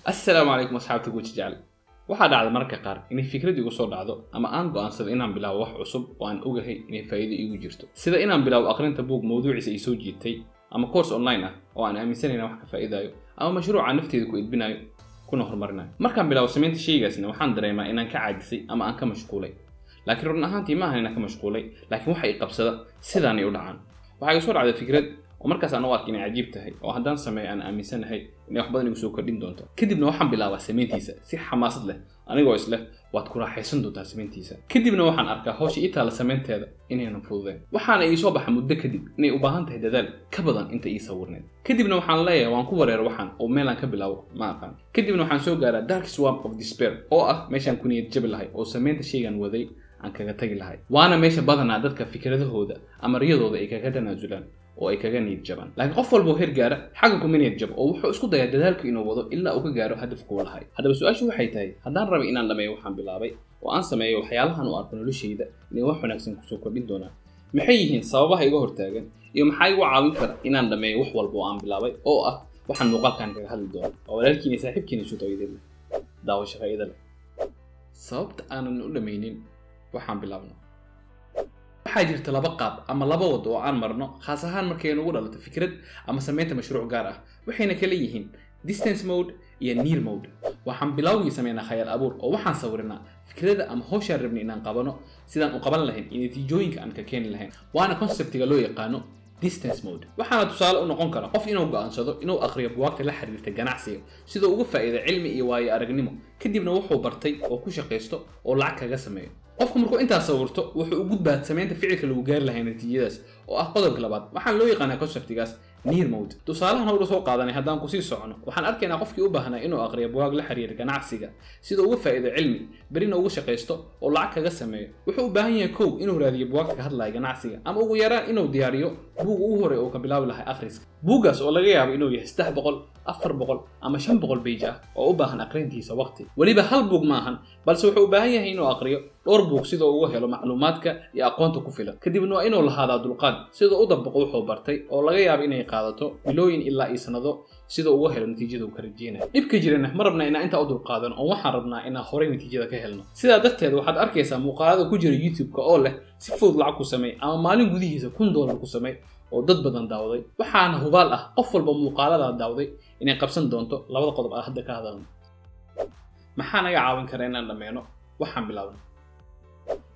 السلام عليكم أصحابتي guud jecel waxaa dhacda marka qaar inay fikrad igu soo dhacdo ama aan go'aansado inaan bilaabo wax cusub oo aan ogahay inay faa'iido igu jirto sida inaan bilaabo aqrinta buug mowduuciisa ay soo jiitay ama course online ah oo aan aaminsanahay wax ka faa'iidayo ama mashruuc aan nafteeda ku idbinayo kuna horumarinayo markaan bilaabo sameynta shaygaasna waxaan dareemaa inaan ka caajisay ama aan ka mashquulay laakiin run ahaantii ma ahan inaan ka mashquulay laakiin waxa ay qabsada sidaan ay u dhacaan waxa igu soo dhacday fikrad ومركز أنا واقع إني عجيب تهي وهدان سمع أنا أميسن هاي إني أخبرني بسوق كردين دونتا كدبنا وحن بلاوا سمينتيسا سي حماس له أنا جويس له واتكون راح يسندو تا سمينتيسا كدبنا وحن أركا هوش إيتا لسمينت هذا إني نفوذه وحن يصوب حمود كدب إني وباهن تهدى ذلك كبدا أنت يصورني كدبنا وحن لايا وانكوبر يروحن أو ميلان كبلاوا ما أفهم كدبنا وحن سوق على دارك سوام أوف ديسبير أو ماشان كوني يتجبل هاي أو سمينت شيء عن وذي عن كذا تجي لهاي وأنا ماشي بدنا عدد فكرته هودا أما رياضه ذي كذا نازلان oo ay kaga niyad jaban laakiin qof walba heer gaara xagga ku niyad jab oo wuxuu isku dayaa dadaalku inuu wado ilaa uu ka gaaro hadafku walahay hadaba su'aashu waxay tahay hadaan rabay inaan dhameeyo waxaan bilaabay oo aan sameeyo waxyaalahan oo arko noloshayda inay wax wanaagsan ku soo kordhin doonaan maxay yihiin sababaha iga hortaagan iyo maxay igu caawin kara inaan dhameeyo wax walba oo aan bilaabay oo ah waxaan muuqaalkan kaga hadli doono oo walaalkiina saaxiibkiina soo tawaydeed daawasho faa'iido leh sababta aanan u dhameynin waxaan bilaabno waxaa jirta laba qaab ama laba wado oo aan marno khaas ahaan markay nagu dhalato fikrad ama sameynta mashruuc gaar ah waxayna kala yihiin distance mode iyo near mode waxaan bilowgii sameynaa khayal abuur oo waxaan sawirinaa fikrada ama hawsha rabnay inaan qabano sidaan u qaban lahayn in natiijooyinka aan ka keeni lahayn waana conceptiga loo yaqaano distance mode waxaana tusaale u noqon kara qof inuu go'aansado inuu aqriyo buugaagta la xiriirta ganacsiga sida ugu faa'iido cilmi iyo waayo aragnimo kadibna wuxuu bartay oo ku shaqeysto oo lacag kaga sameeyo qofku markuu intaas sawirto wuxuu u gudbaa sameynta ficilka lagu gaar lahayn natiijadaas oo ah qodobka labaad waxaan loo yaqaanaa conceptigaas near mode tusaalahan hore soo qaadanay haddaan ku sii socono waxaan arkaynaa qofkii u baahnaa inuu aqriyo buugaag la xiriira ganacsiga sida ugu faa'iido cilmi berina ugu shaqeysto oo lacag kaga sameeyo wuxuu u baahan yahay kow inuu raadiyo buugaagta ka hadlaya ganacsiga ama ugu yaraan inuu diyaariyo buug ugu hore oo ka bilaabi lahaa akhriska buugaas oo laga yaabo inuu yahay 300 400 ama 500 page ah oo u baahan aqrintiisa waqti waliba hal buug ma ahan balse wuxuu u baahan yahay inuu aqriyo dhowr buug sida uu helo macluumaadka iyo aqoonta ku filan kadibna waa inuu lahaado dulqaad sida uu dabaqo wuxuu bartay oo laga yaabo inay qaadato bilooyin ilaa ay sanado sida uu helo natiijada uu ka rajeynayo dhibka jirana ma rabnaa inaan inta u dulqaadan oo waxaan rabnaa inaan horey natiijada ka helno sidaa darteed waxaad arkaysaa muuqaalada ku jira YouTube-ka oo leh si fudud lacag ku sameey ama maalin gudihiisa $1,000 ku sameey oo dad badan daawaday waxaana hubaal ah qof walba muuqaalada daawaday inay qabsan doonto labada qodob ah hadda ka hadalno maxaa naga caawin kara inaan dhameeyno waxaan bilaabno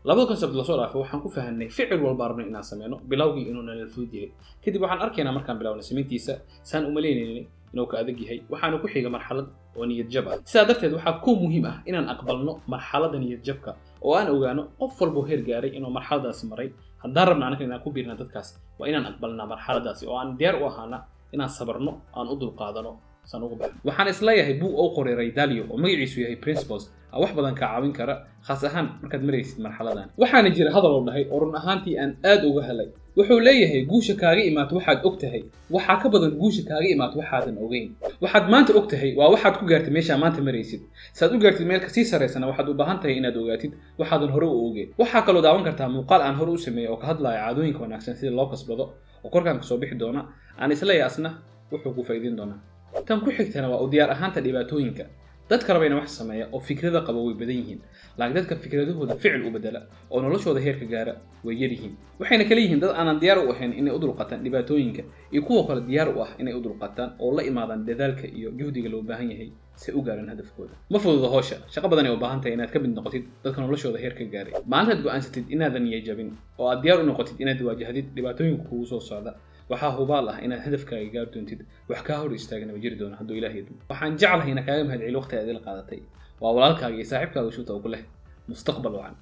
labada concept la soo dhaafay waxaan ku fahanay ficil walba rabnay inaan sameeyno bilowgii inuu nala fudud yahay kadib waxaan arkaynaa markaan bilaawno sameyntiisa saan u maleynayay inuu ka adag yahay waxaana ku xiga marxalad oo niyad jab ah sidaa darteed waxaa ku muhiim ah inaan aqbalno marxaladda niyad jabka oo aan ogaano qof walba heer gaaray inuu marxaladaas maray haddaan rabna anaga inaan ku biirna dadkaas waa inaan aqbalnaa marxaladaasi oo aan diyaar u ahaana inaan sabarno aan u dulqaadano san ugu baxno waxaan isleeyahay buug oo qoray Ray Dalio oo magaciisu yahay Principles wax badan ka caawin kara khaas ahaan markaad maraysid marxaladan waxaana jira hadal oo dhahay oo run ahaantii aan aad uga helay wuxuu leeyahay guusha kaaga imaat waxaad ogtahay waxa ka badan guusha kaaga imaat waxaadan ogeyn waxaad maanta ogtahay waa waxaad ku gaartay meesha maanta maraysid saad u gaartid meel ka sii sareysana waxaad u baahan tahay inaad ogaatid waxaadan hore u ogeyn waxa kale oo daawan kartaa muuqaal aan hore u sameeyay oo ka hadlaya caadooyinka wanaagsan sida loo kasbado oo korkaan ka soo bixi doona aan isleeyahay asna wuxuu ku faa'iidin doonaa tan ku xigtana waa u diyaar ahaanta dhibaatooyinka dadka rabayna wax sameeya oo fikrada qaba way badan yihiin laakiin dadka fikradahooda ficil u bedela oo noloshooda heerka gaara way yar yihiin waxayna kala yihiin dad aanan diyaar u ahayn inay u dulqaataan dhibaatooyinka iyo kuwa kale diyaar u ah inay u dulqaataan oo la imaadaan dadaalka iyo juhdiga loo baahan yahay si u gaaraan hadafkooda ma fududa hawsha shaqo badan ay u baahan tahay inaad ka mid noqotid dadka noloshooda heerka gaaray maalintaad go'aansatid inaadan niyad jabin oo aad diyaar u noqotid inaad waajahdid dhibaatooyinka kugu soo socda waxaa hubaal ah inaad hadafkaaga gaar doontid wax ka hor istaagna ma jiri doona hadduu Ilaahay idmo waxaan jeclahay inaan kaaga mahadceliyo waqtiga aad ila qaadatay waa walaalkaaga iyo saaxiibkaaga shuuta ugu leh mustaqbal wacan